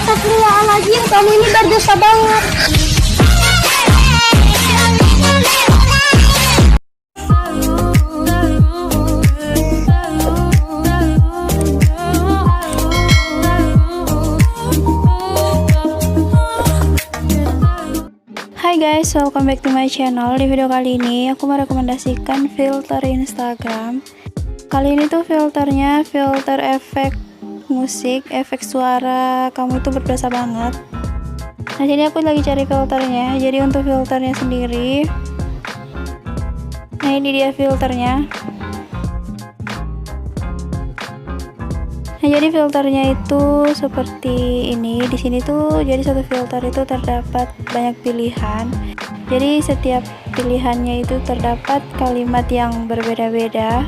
Astagfirullahaladzim, kamu ini berdosa banget. Hai guys, welcome back to my channel. Di video kali ini aku merekomendasikan filter Instagram. Kali ini tuh filternya filter efek musik, efek suara kamu itu berdosa banget. Nah, sini aku lagi cari filternya. Jadi untuk filternya sendiri, nah ini dia filternya. Nah, jadi filternya itu seperti ini. Di sini tuh jadi satu filter itu terdapat banyak pilihan. Jadi setiap pilihannya itu terdapat kalimat yang berbeda-beda.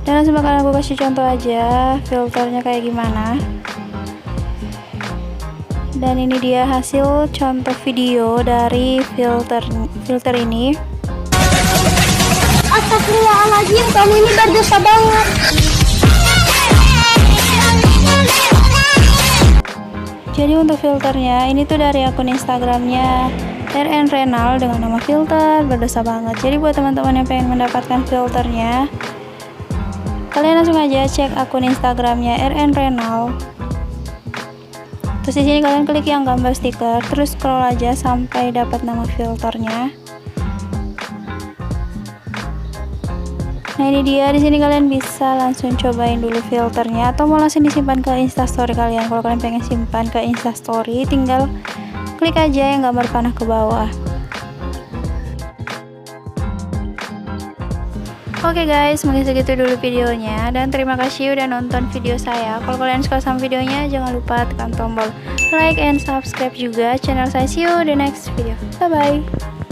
Dan langsung bakal aku kasih contoh aja filternya kayak gimana. Dan ini dia hasil contoh video dari filter ini. Astagfirullahaladzim, kamu ini berdosa banget. Jadi untuk filternya ini tuh dari akun Instagramnya RN Renal dengan nama filter berdosa banget. Jadi buat teman-teman yang pengen mendapatkan filternya, kalian langsung aja cek akun Instagramnya RN Renal. Terus di sini kalian klik yang gambar stiker, terus scroll aja sampai dapat nama filternya. Nah ini dia, di sini kalian bisa langsung cobain dulu filternya atau mau langsung disimpan ke Instastory kalian. Kalau kalian pengen simpan ke Instastory, tinggal klik aja yang gambar panah ke bawah. Oke guys, mungkin segitu dulu videonya, dan terima kasih udah nonton video saya. Kalau kalian suka sama videonya, jangan lupa tekan tombol like and subscribe juga channel saya. See you the next video. Bye bye.